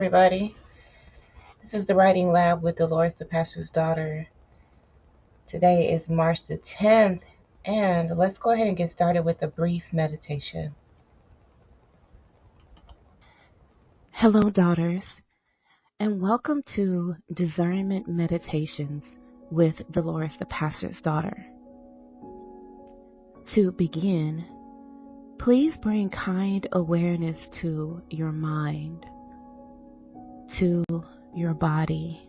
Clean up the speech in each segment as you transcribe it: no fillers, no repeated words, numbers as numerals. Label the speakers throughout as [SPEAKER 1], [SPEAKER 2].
[SPEAKER 1] Everybody. This is the Writing Lab with Delores, the pastor's daughter. Today is March the 10th, and let's go ahead and get started with a brief meditation.
[SPEAKER 2] Hello, daughters, and welcome to Discernment Meditations with Delores, the pastor's daughter. To begin, please bring kind awareness to your mind, to your body,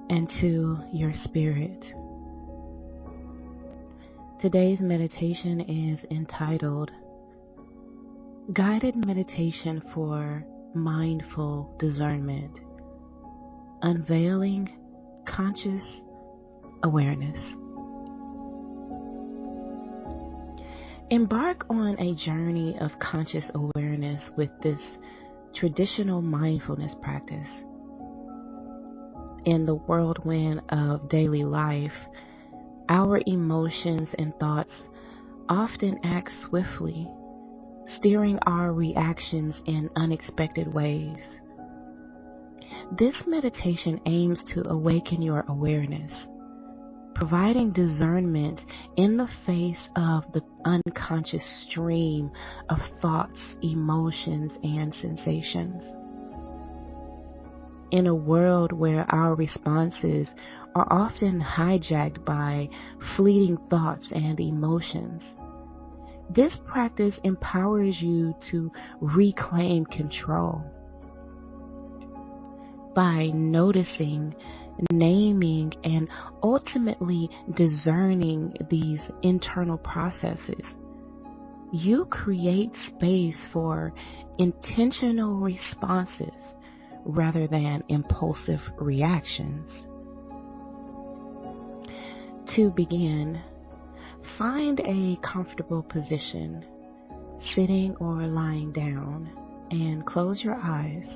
[SPEAKER 2] and to your spirit. Today's meditation is entitled Guided Meditation for Mindful Discernment, Unveiling Conscious Awareness. Embark on a journey of conscious awareness with this traditional mindfulness practice. In the whirlwind of daily life, our emotions and thoughts often act swiftly, steering our reactions in unexpected ways. This meditation aims to awaken your awareness, providing discernment in the face of the unconscious stream of thoughts, emotions, and sensations. In a world where our responses are often hijacked by fleeting thoughts and emotions, this practice empowers you to reclaim control. By noticing, naming, and ultimately discerning these internal processes, you create space for intentional responses rather than impulsive reactions. To begin, find a comfortable position, sitting or lying down, and close your eyes.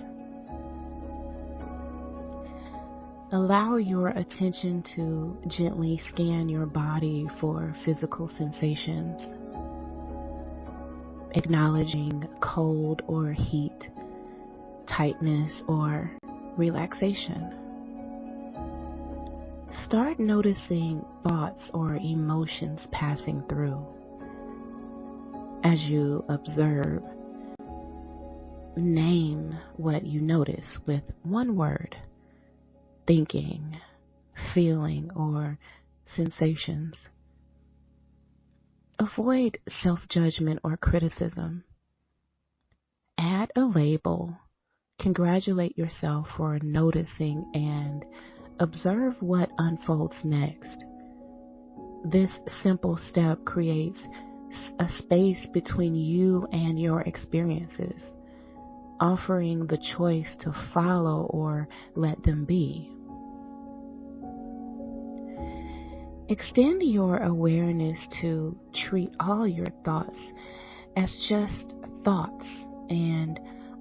[SPEAKER 2] Allow your attention to gently scan your body for physical sensations, acknowledging cold or heat, tightness or relaxation. Start noticing thoughts or emotions passing through. As you observe, name what you notice with one word: thinking, feeling, or sensations. Avoid self-judgment or criticism. Add a label. Congratulate yourself for noticing and observe what unfolds next. This simple step creates a space between you and your experiences, offering the choice to follow or let them be. Extend your awareness to treat all your thoughts as just thoughts and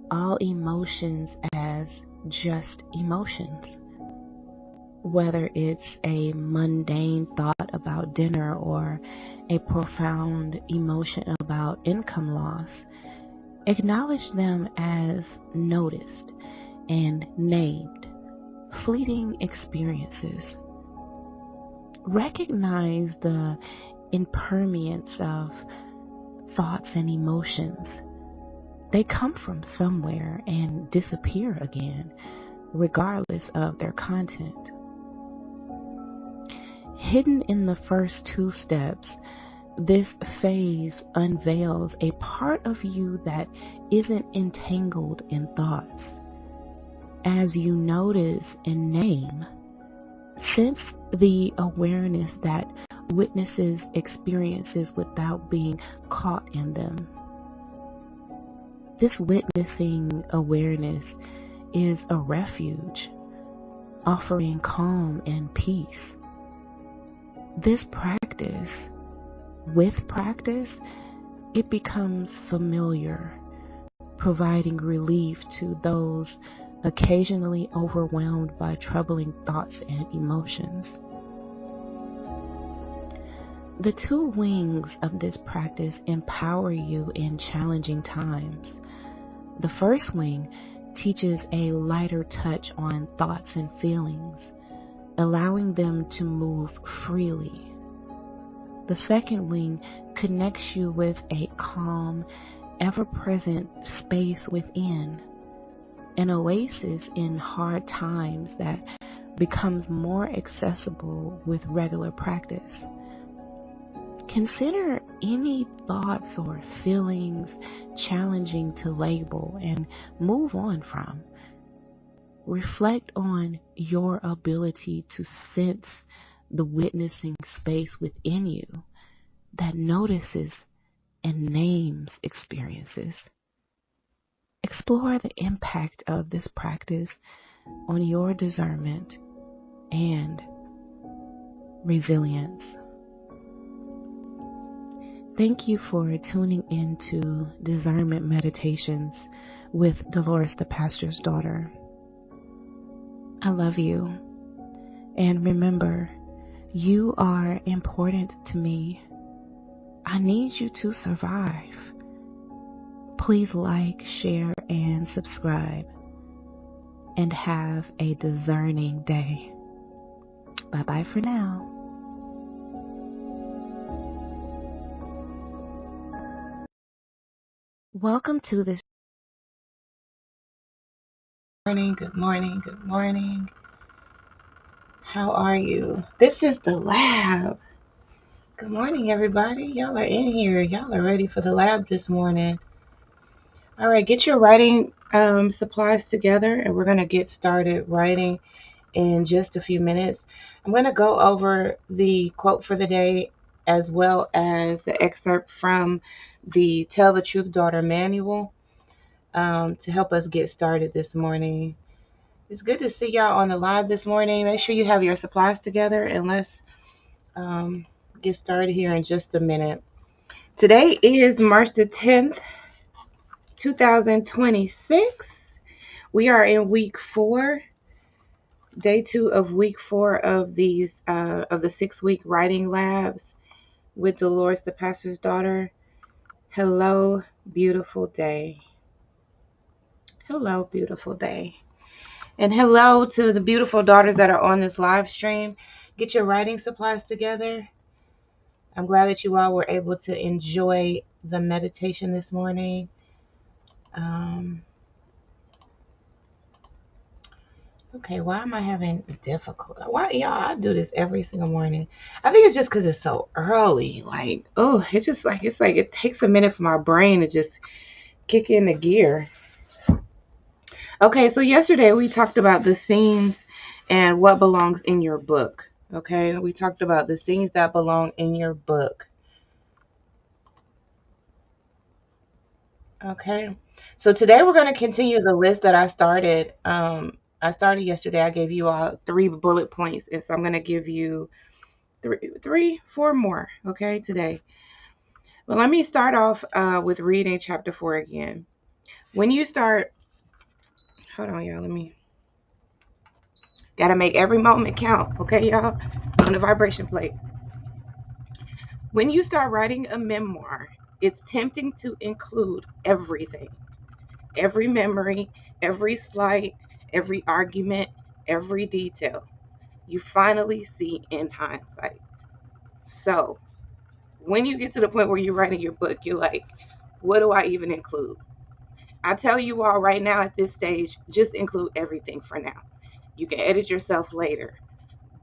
[SPEAKER 2] all emotions as just emotions. Whether it's a mundane thought about dinner or a profound emotion about income loss, acknowledge them as noticed and named, fleeting experiences. Recognize the impermanence of thoughts and emotions. They come from somewhere and disappear again, regardless of their content. Hidden in the first two steps, this phase unveils a part of you that isn't entangled in thoughts. As you notice and name, sense the awareness that witnesses experiences without being caught in them. This witnessing awareness is a refuge, offering calm and peace. With practice, it becomes familiar, providing relief to those occasionally overwhelmed by troubling thoughts and emotions. The two wings of this practice empower you in challenging times. The first wing teaches a lighter touch on thoughts and feelings, allowing them to move freely. The second wing connects you with a calm, ever-present space within, an oasis in hard times that becomes more accessible with regular practice. Consider any thoughts or feelings challenging to label and move on from. Reflect on your ability to sense the witnessing space within you that notices and names experiences. Explore the impact of this practice on your discernment and resilience. Thank you for tuning into Discernment Meditations with Delores, the pastor's daughter. I love you. And remember, you are important to me. I need you to survive. Please like, share, and subscribe. And have a discerning day. Bye-bye for now. Welcome to this.
[SPEAKER 1] Good morning, good morning. How are you? This is the lab. Good morning, everybody. Y'all are in here. Y'all are ready for the lab this morning. All right, get your writing supplies together, and we're going to get started writing in just a few minutes. I'm going to go over the quote for the day as well as the excerpt from the Tell the Truth Daughter manual to help us get started this morning. It's good to see y'all on the live this morning. Make sure you have your supplies together, and let's get started here in just a minute. Today is March the 10th, 2026. We are in week 4, day 2 of week 4 of the 6-week writing labs with Delores, the pastor's daughter. Hello, beautiful day. Hello, beautiful day. And hello to the beautiful daughters that are on this live stream. Get your writing supplies together. I'm glad that you all were able to enjoy the meditation this morning. Okay, why am I having difficulty? Why, y'all, I do this every single morning. I think it's just because it's so early. Like, oh, it's like it takes a minute for my brain to just kick into gear. Okay, so yesterday we talked about the scenes and what belongs in your book. Okay, we talked about the scenes that belong in your book. Okay, so today we're going to continue the list that I started. I started yesterday. I gave you all 3 bullet points, and so I'm going to give you 4 more. Okay, today. Well, let me start off with reading chapter 4 again. When you start, hold on, y'all. Gotta make every moment count. Okay, y'all, on the vibration plate. When you start writing a memoir, it's tempting to include everything. Every memory, every slight, every argument, every detail you finally see in hindsight. So when you get to the point where you're writing your book, you're like, what do I even include? I tell you all right now at this stage, just include everything for now. You can edit yourself later.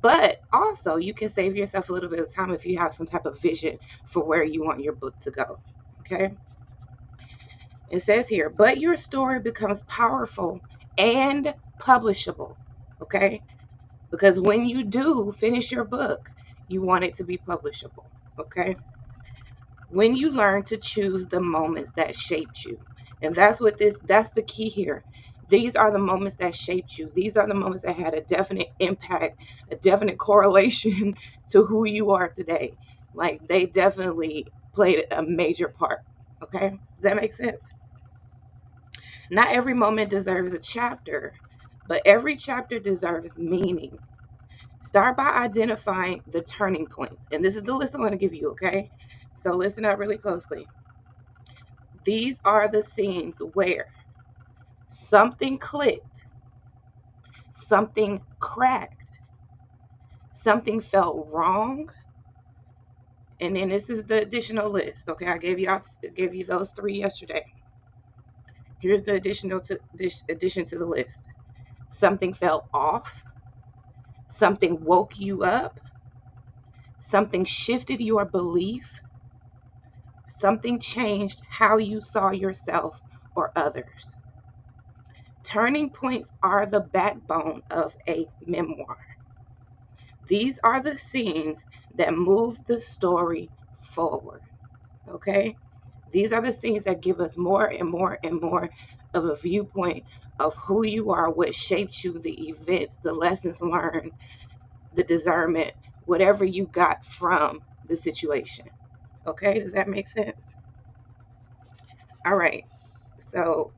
[SPEAKER 1] But also you can save yourself a little bit of time if you have some type of vision for where you want your book to go. Okay? It says here, but your story becomes powerful and publishable. Okay? Because when you do finish your book, you want it to be publishable. Okay? When you learn to choose the moments that shaped you. And that's the key here. These are the moments that shaped you. These are the moments that had a definite impact, a definite correlation to who you are today. Like, they definitely played a major part. Okay? Does that make sense? Not every moment deserves a chapter, but every chapter deserves meaning. Start by identifying the turning points. And this is the list I'm going to give you, okay? So listen up really closely. These are the scenes where Something clicked, something cracked, something felt wrong. And then this is the additional list. Okay, I gave you those three yesterday. Here's the addition to the list. Something fell off, something woke you up, something shifted your belief, something changed how you saw yourself or others. Turning points are the backbone of a memoir. These are the scenes that move the story forward. Okay? These are the scenes that give us more and more and more of a viewpoint of who you are, what shaped you, the events, the lessons learned, the discernment, whatever you got from the situation. Okay? Does that make sense? All right. So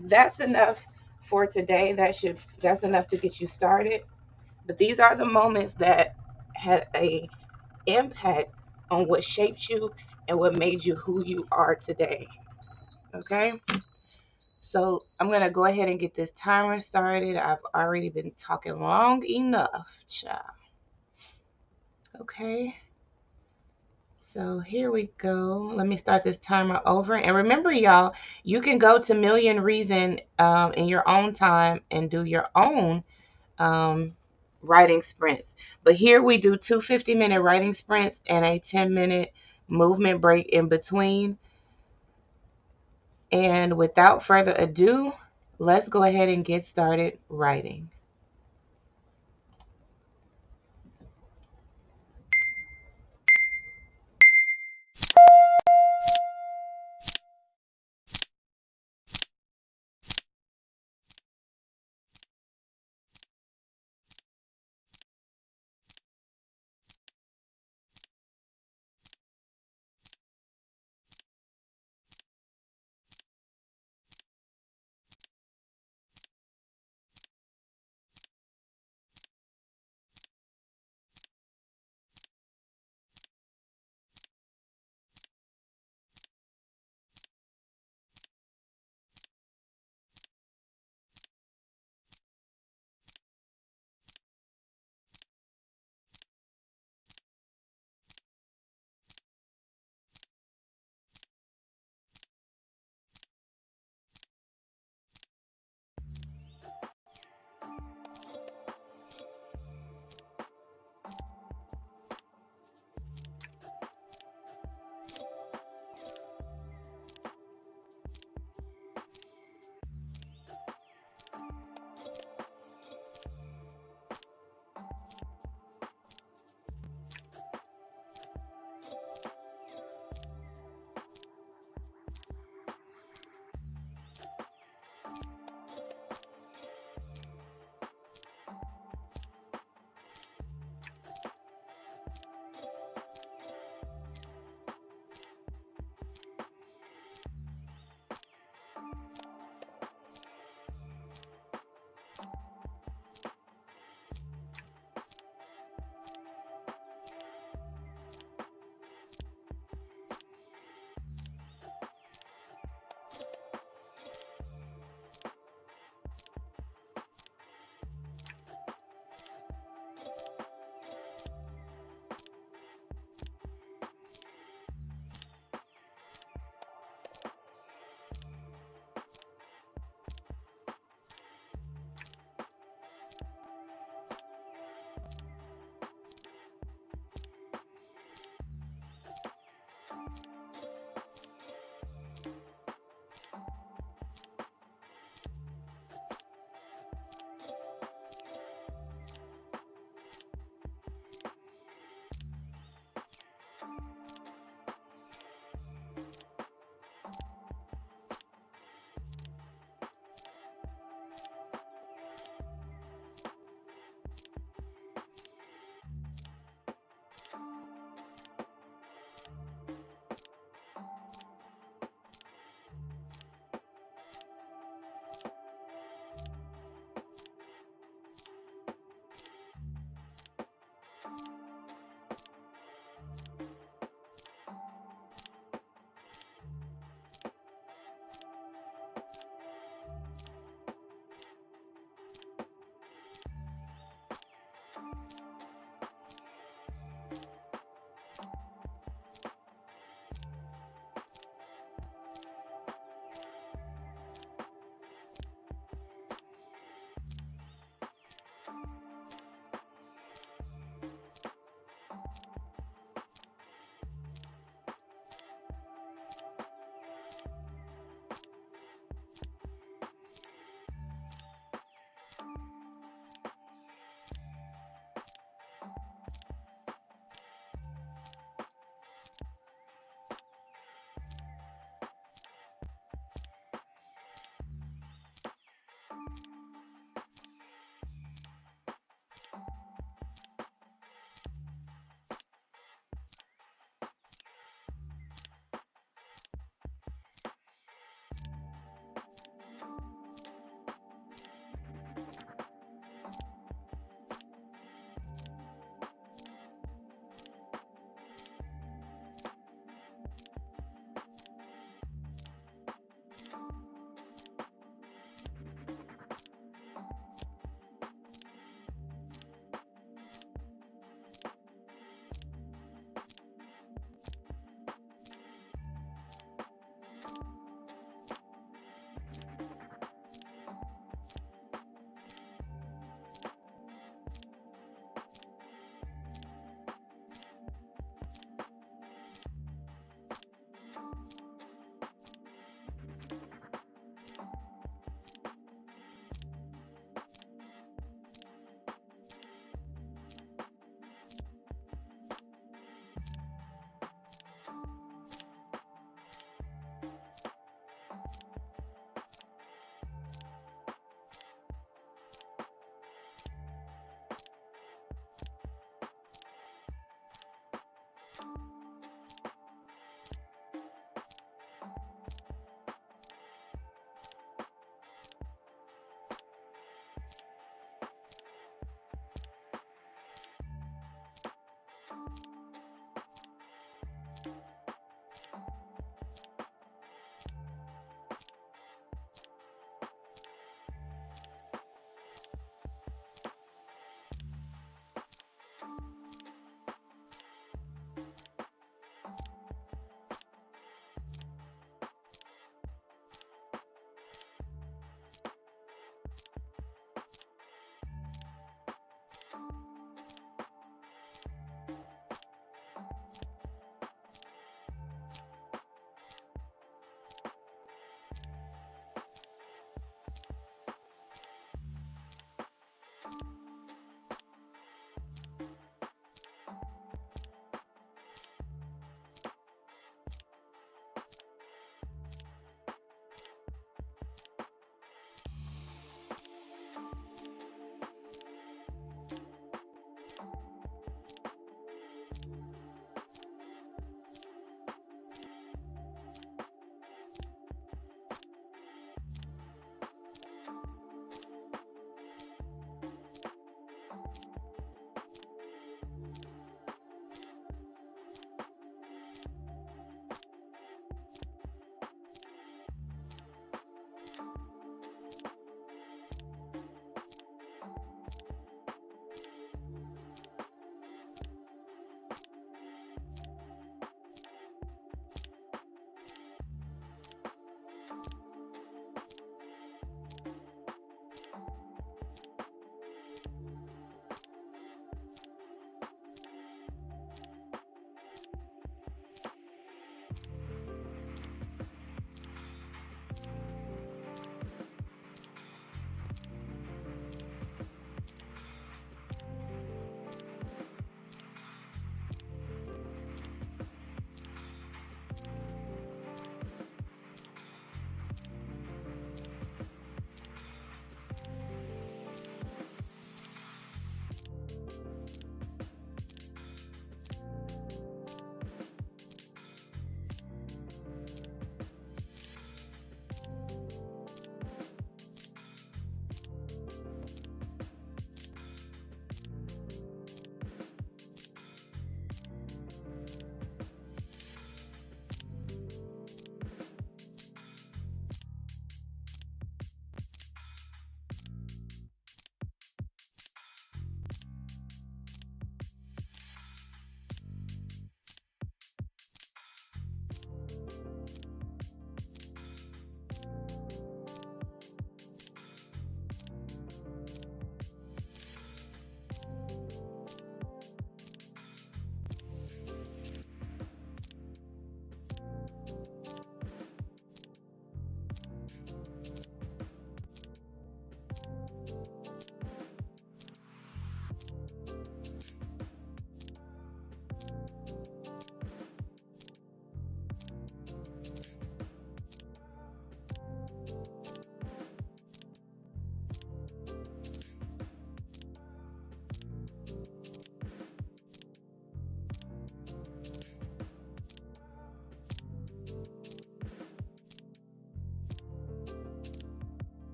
[SPEAKER 1] that's enough for today. That's enough to get you started. But these are the moments that had a impact on what shaped you and what made you who you are today. Okay? So I'm gonna go ahead and get this timer started. I've already been talking long enough, child. Okay. So here we go. Let me start this timer over. And remember, y'all, you can go to Million Reason in your own time and do your own writing sprints. But here we do two 50-minute writing sprints and a 10-minute movement break in between. And without further ado, let's go ahead and get started writing.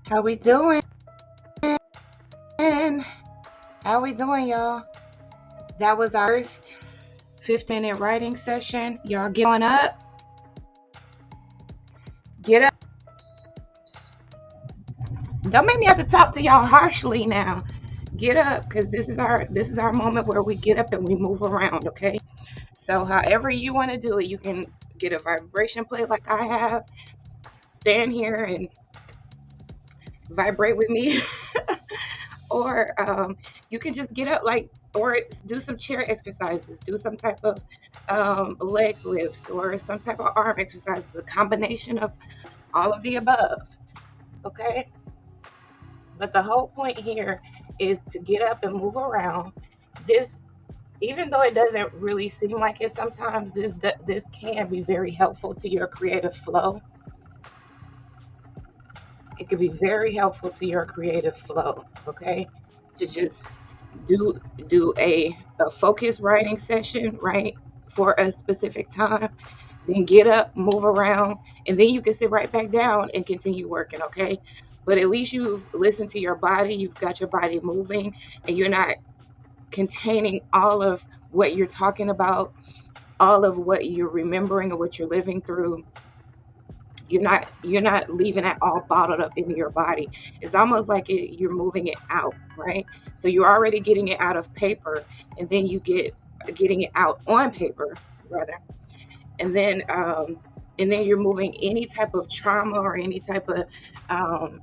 [SPEAKER 1] How we doing? How we doing, y'all? That was our first 15-minute writing session. Y'all get on up. Get up. Don't make me have to talk to y'all harshly now. Get up, because this is our moment where we get up and we move around, okay? So however you want to do it, you can get a vibration plate like I have. Stand here and vibrate with me. Or you can just get up, or do some chair exercises, do some type of leg lifts, or some type of arm exercises, a combination of all of the above, okay? But the whole point here is to get up and move around. This, even though it doesn't really seem like it sometimes, this can be very helpful to your creative flow. It could be very helpful to your creative flow, okay? To just do a focused writing session, right, for a specific time, then get up, move around, and then you can sit right back down and continue working, okay? But at least you've listened to your body, you've got your body moving, and you're not containing all of what you're talking about, all of what you're remembering or what you're living through. You're not leaving it all bottled up in your body. It's almost like you're moving it out, right? So you're already getting it out of paper, and then you getting it out on paper rather, and then you're moving any type of trauma or any type of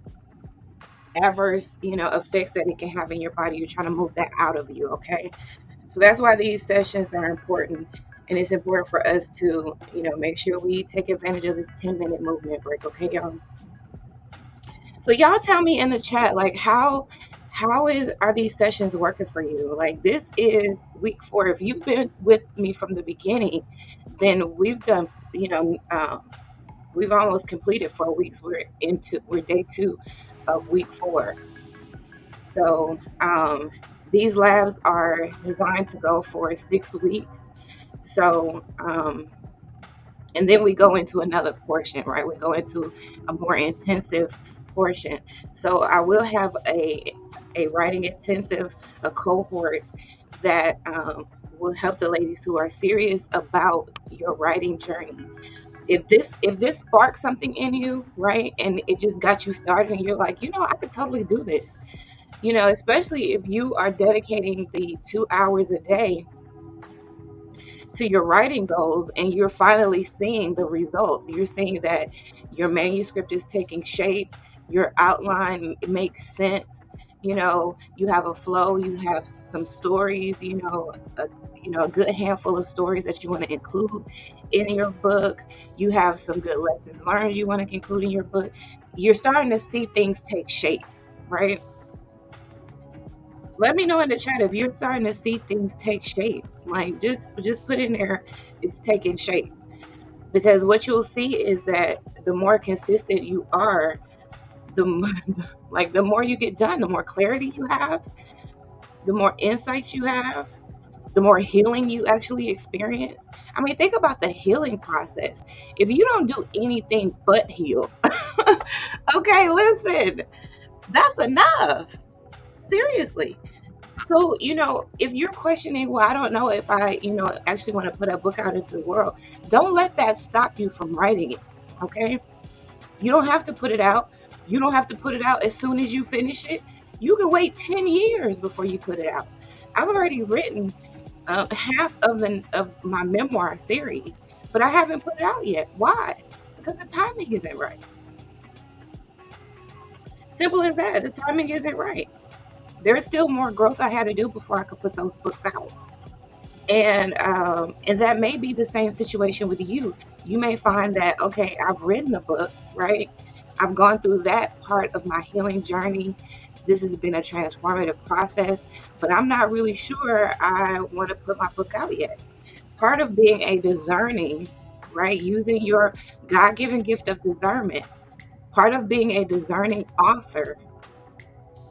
[SPEAKER 1] adverse effects that it can have in your body. You're trying to move that out of you, okay? So that's why these sessions are important. And it's important for us to, make sure we take advantage of this 10-minute movement break, okay, y'all? So y'all tell me in the chat, like, how are these sessions working for you? Like, this is week 4. If you've been with me from the beginning, then we've done, we've almost completed 4 weeks. We're day 2 of week 4. So these labs are designed to go for 6 weeks. So, and then we go into another portion, right? We go into a more intensive portion. So I will have a writing intensive, a cohort that will help the ladies who are serious about your writing journey. If this sparks something in you, right, and it just got you started, and you're like, I could totally do this, especially if you are dedicating the 2 hours a day to your writing goals, and you're finally seeing the results. You're seeing that your manuscript is taking shape, your outline makes sense, you have a flow, you have some stories, a good handful of stories that you want to include in your book. You have some good lessons learned you want to include in your book. You're starting to see things take shape, right? Let me know in the chat if you're starting to see things take shape. Like, just put in there, it's taking shape. Because what you'll see is that the more consistent you are, the more you get done, the more clarity you have, the more insights you have, the more healing you actually experience. I mean, think about the healing process. If you don't do anything but heal, okay, listen, that's enough. Seriously. So, if you're questioning, well, I don't know if I, actually want to put a book out into the world, don't let that stop you from writing it, okay? You don't have to put it out. You don't have to put it out as soon as you finish it. You can wait 10 years before you put it out. I've already written half of my memoir series, but I haven't put it out yet. Why? Because the timing isn't right. Simple as that. The timing isn't right. There's still more growth I had to do before I could put those books out. And that may be the same situation with you. You may find that, okay, I've written the book, right? I've gone through that part of my healing journey. This has been a transformative process, but I'm not really sure I want to put my book out yet. Part of being a discerning, right, using your God-given gift of discernment, part of being a discerning author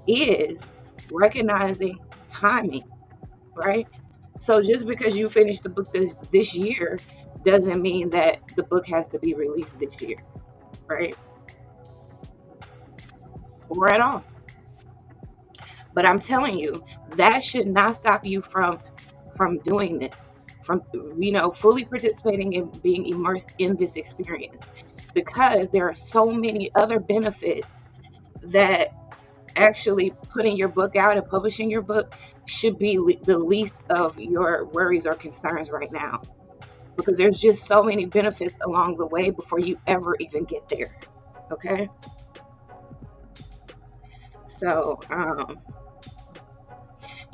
[SPEAKER 1] is recognizing timing, right? So just because you finished the book this year doesn't mean that the book has to be released this year, right? or at all. But I'm telling you, that should not stop you from doing this, from fully participating and being immersed in this experience, because there are so many other benefits that actually putting your book out and publishing your book should be the least of your worries or concerns right now, because there's just so many benefits along the way before you ever even get there. Okay. So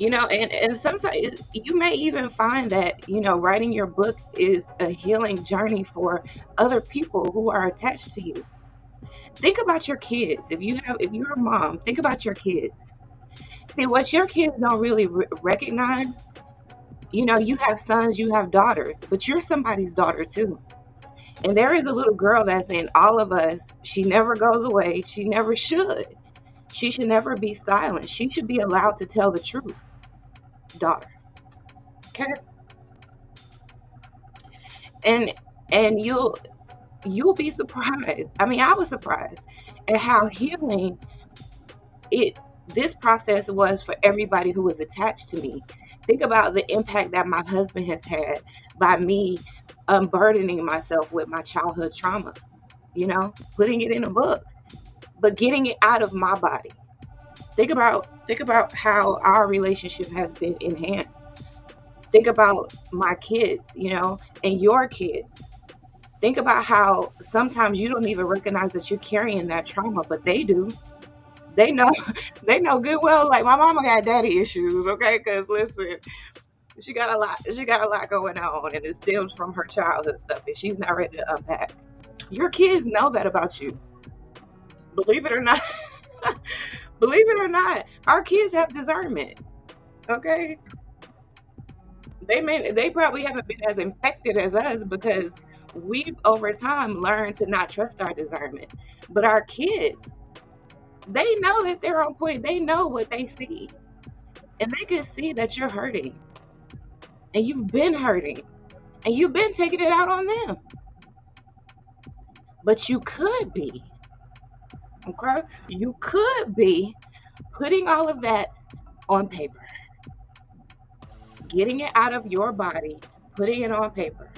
[SPEAKER 1] and sometimes you may even find that writing your book is a healing journey for other people who are attached to you. Think about your kids. If you're a mom, think about your kids. See, what your kids don't really recognize, you have sons, you have daughters, but you're somebody's daughter too. And there is a little girl that's in all of us. She never goes away. She never should. She should never be silent. She should be allowed to tell the truth, daughter. Okay? And you'll be surprised. I mean, I was surprised at how healing this process was for everybody who was attached to me. Think about the impact that my husband has had by me unburdening myself with my childhood trauma, putting it in a book, but getting it out of my body. Think about how our relationship has been enhanced. Think about my kids, and your kids. Think about how sometimes you don't even recognize that you're carrying that trauma, but they do. They know, they know good well. Like, my mama got daddy issues, okay? Because listen, she got a lot going on, and it stems from her childhood stuff, and she's not ready to unpack. Your kids know that about you. Believe it or not. Believe it or not, our kids have discernment. Okay? They probably haven't been as infected as us, because we've over time learned to not trust our discernment. But our kids, they know that they're on point. They know what they see. And they can see that you're hurting. And you've been hurting. And you've been taking it out on them. But you could be. Okay? You could be putting all of that on paper. Getting it out of your body, putting it on paper.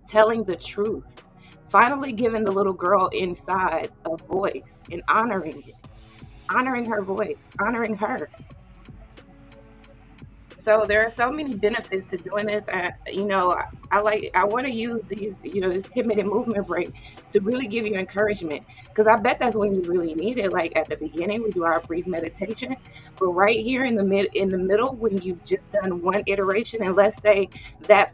[SPEAKER 1] Telling the truth. Finally giving the little girl inside a voice and honoring it. Honoring her voice. Honoring her. So there are so many benefits to doing this. I want to use this 10-minute movement break to really give you encouragement, because I bet that's when you really need it. Like at the beginning, we do our brief meditation, but right here in the middle, when you've just done one iteration, and let's say that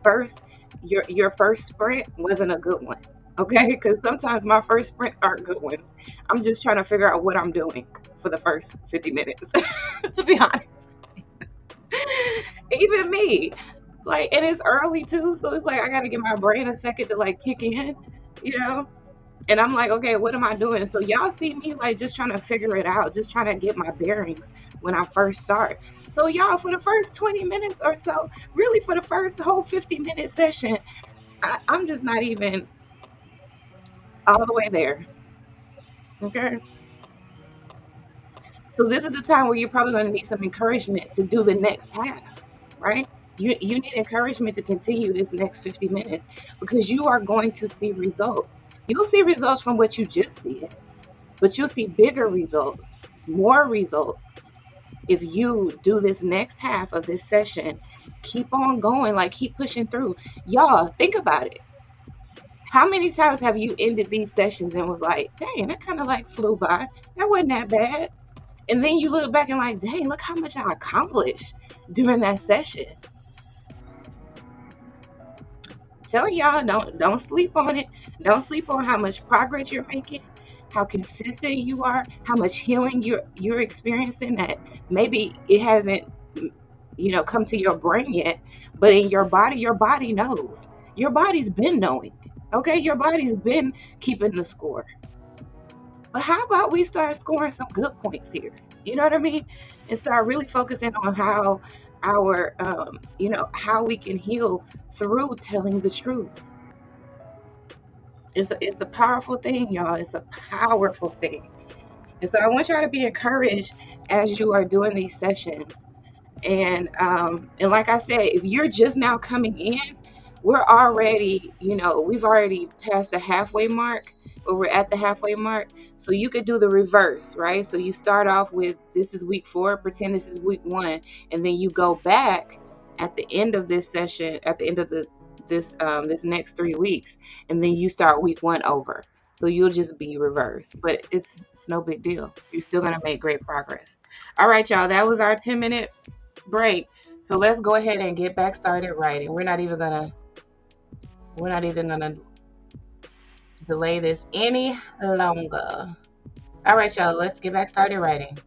[SPEAKER 1] your first sprint wasn't a good one, okay? Because sometimes my first sprints aren't good ones. I'm just trying to figure out what I'm doing for the first 50 minutes, to be honest. Even me, like, and it's early too, so it's like I gotta give my brain a second to like kick in, you know. And I'm like, okay, what am I doing? So y'all see me like just trying to figure it out, just trying to get my bearings when I first start. So y'all, for the first 20 minutes or so, really for the first whole 50-minute session, I'm just not even all the way there. Okay. So this is the time where you're probably going to need some encouragement to do the next half, right? You need encouragement to continue this next 50 minutes, because you are going to see results. You'll see results from what you just did, but you'll see bigger results, more results, if you do this next half of this session. Keep on going, like keep pushing through. Y'all, think about it. How many times have you ended these sessions and was like, dang, that kind of like flew by. That wasn't that bad. And then you look back and like, dang, look how much I accomplished during that session. Telling y'all, don't sleep on it. Don't sleep on how much progress you're making, how consistent you are, how much healing you're experiencing, that maybe it hasn't come to your brain yet, but in your body knows. Your body's been knowing. Okay, your body's been keeping the score. But how about we start scoring some good points here? You know what I mean? And start really focusing on how our, how we can heal through telling the truth. It's a powerful thing, y'all. It's a powerful thing. And so I want y'all to be encouraged as you are doing these sessions. And like I said, if you're just now coming in, we're already, we've already passed the halfway mark, or we're at the halfway mark. So you could do the reverse, right? So you start off with, this is week 4, pretend this is week 1, and then you go back at the end of this session, at the end of this next 3 weeks, and then you start week 1 over. So you'll just be reversed, but it's no big deal. You're still gonna make great progress. All right, y'all. That was our 10-minute break. So let's go ahead and get back started writing. We're not even gonna delay this any longer. All right, y'all. Let's get back started writing.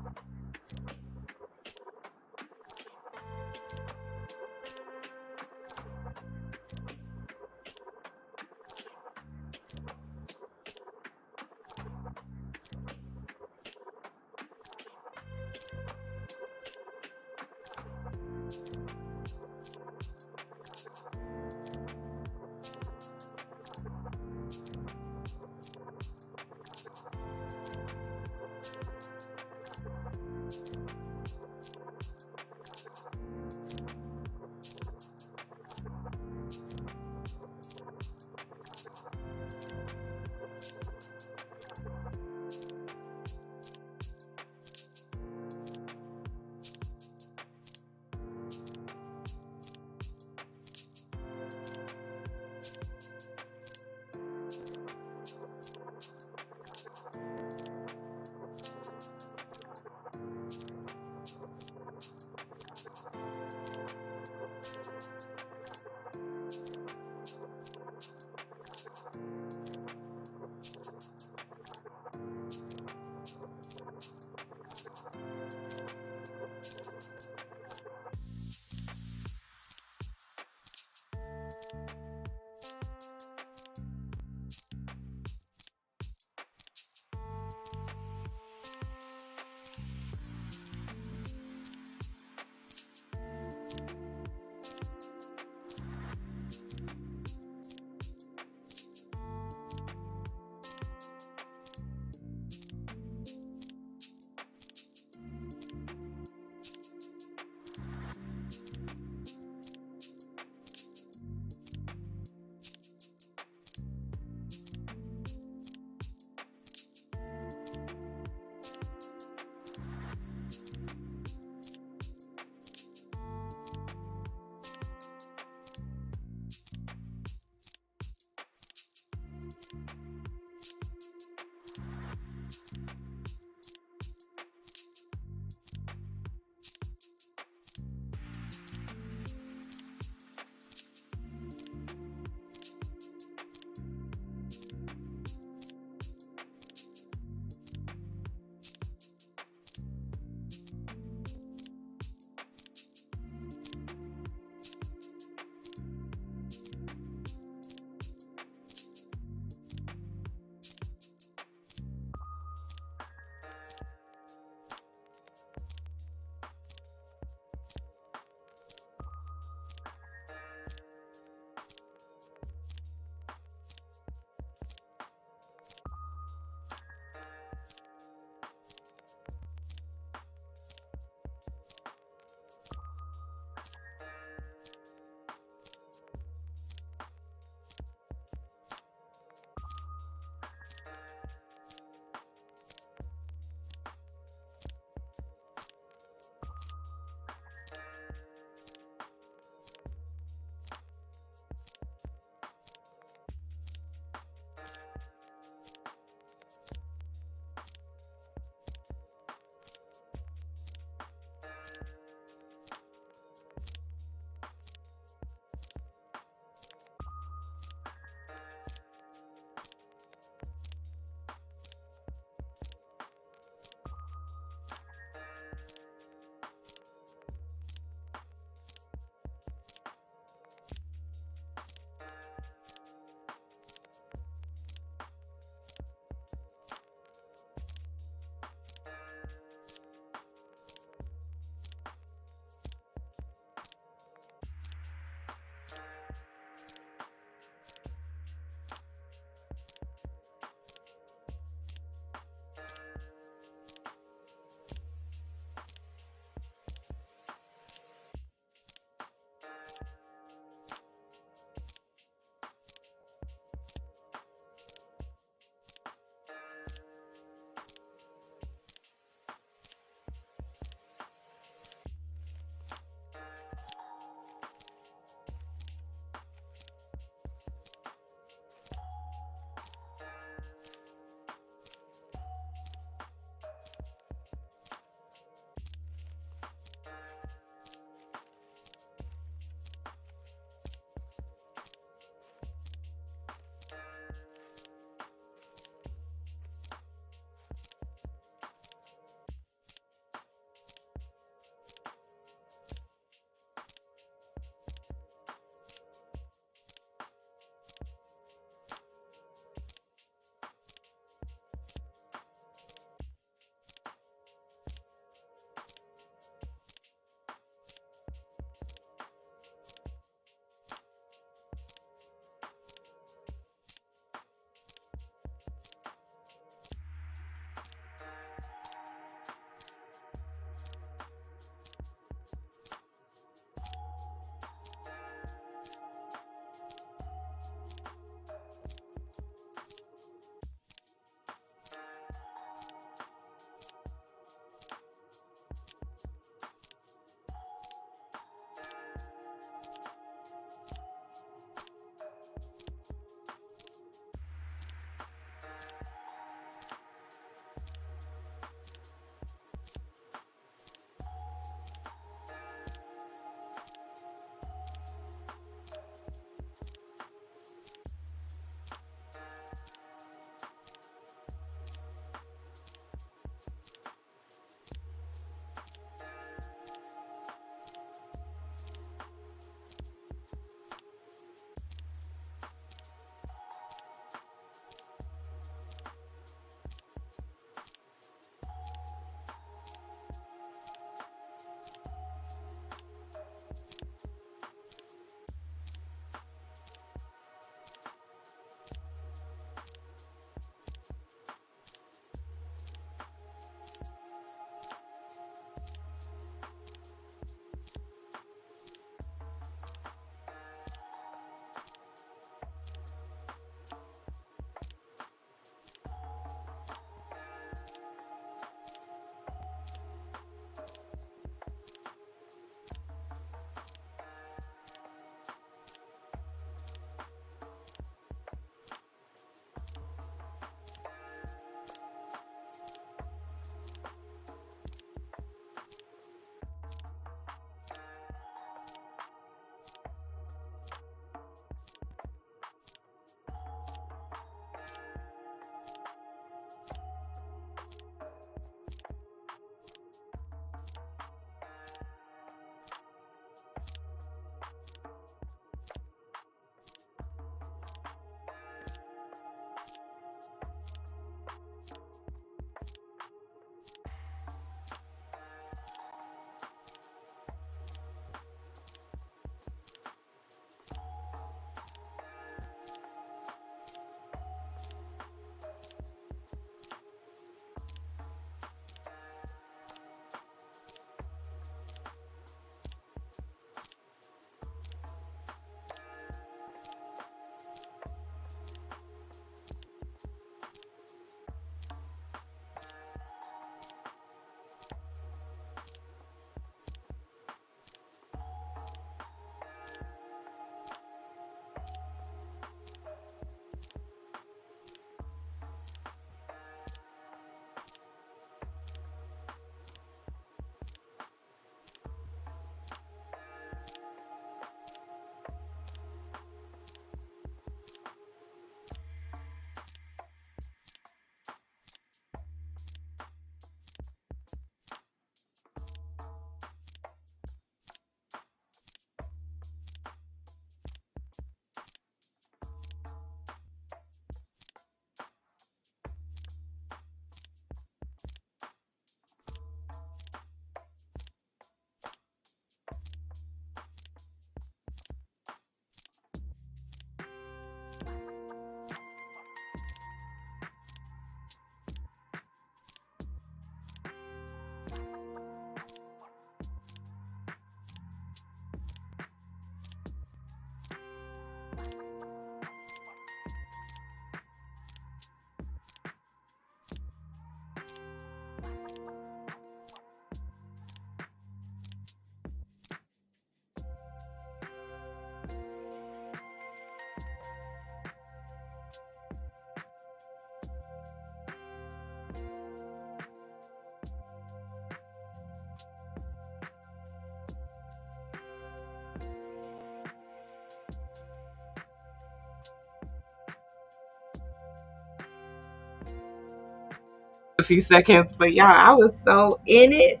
[SPEAKER 1] a few seconds, but y'all, I was so in it.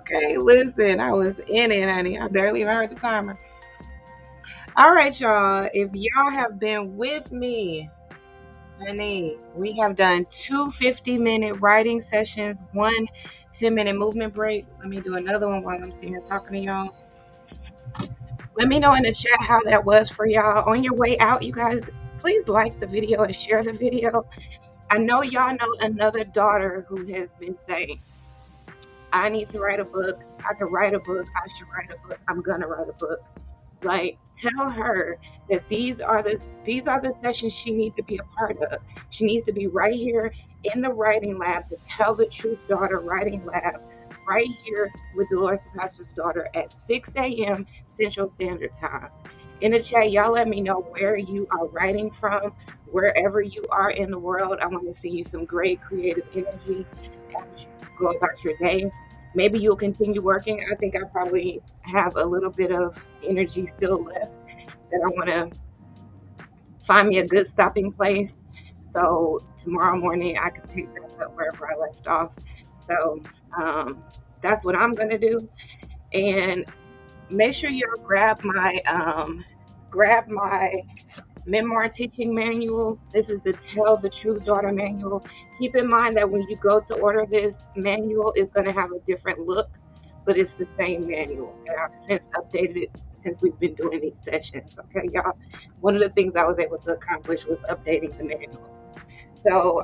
[SPEAKER 1] Okay, listen, I was in it, honey. I barely even heard the timer. All right, y'all. If y'all have been with me, honey, we have done two 50-minute writing sessions, one 10-minute movement break. Let me do another one while I'm sitting here talking to y'all. Let me know in the chat how that was for y'all. On your way out, you guys, please like the video and share the video. I know y'all know another daughter who has been saying, I need to write a book. I could write a book. I should write a book. I'm gonna write a book. Like, tell her that these are the sessions she needs to be a part of. She needs to be right here in the writing lab, the Tell the Truth Daughter writing lab, right here with Delores the Pastor's Daughter at 6 a.m. Central Standard Time. In the chat, y'all let me know where you are writing from, wherever you are in the world. I want to see you some great creative energy as you go about your day. Maybe you'll continue working. I think I probably have a little bit of energy still left that I want to find me a good stopping place. So tomorrow morning I can pick back up wherever I left off. So that's what I'm gonna do. And make sure y'all grab my memoir teaching manual. This is the Tell the Truth Daughter manual. Keep in mind that when you go to order this manual, it's going to have a different look, but it's the same manual. And I've since updated it since we've been doing these sessions. Okay, y'all. One of the things I was able to accomplish was updating the manual. So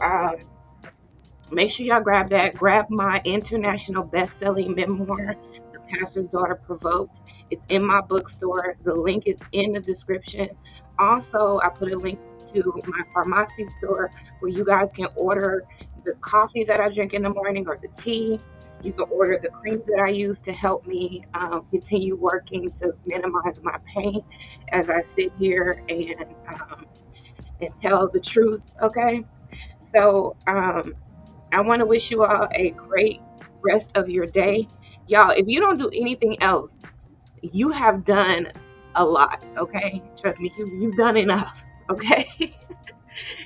[SPEAKER 1] make sure y'all grab that. Grab my international best-selling memoir, The Pastor's Daughter Provoked. It's in my bookstore. The link is in the description. Also, I put a link to my pharmacy store where you guys can order the coffee that I drink in the morning or the tea. You can order the creams that I use to help me continue working to minimize my pain as I sit here and tell the truth. Okay, so I want to wish you all a great rest of your day. Y'all, if you don't do anything else, you have done a lot, okay? Trust me, you've done enough, okay?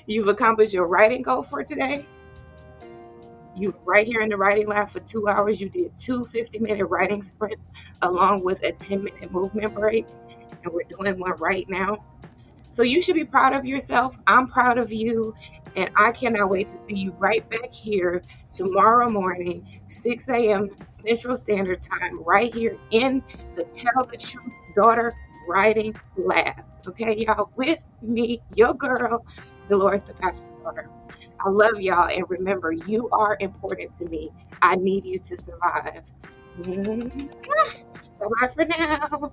[SPEAKER 1] You've accomplished your writing goal for today. You were right here in the writing lab for 2 hours. You did two 50-minute writing sprints along with a 10-minute movement break, and we're doing one right now. So you should be proud of yourself. I'm proud of you. And I cannot wait to see you right back here tomorrow morning, 6 a.m. Central Standard Time, right here in the Tell the Truth Daughter Writing Lab. Okay, y'all, with me, your girl, Delores the Pastor's Daughter. I love y'all. And remember, you are important to me. I need you to survive. Bye-bye for now.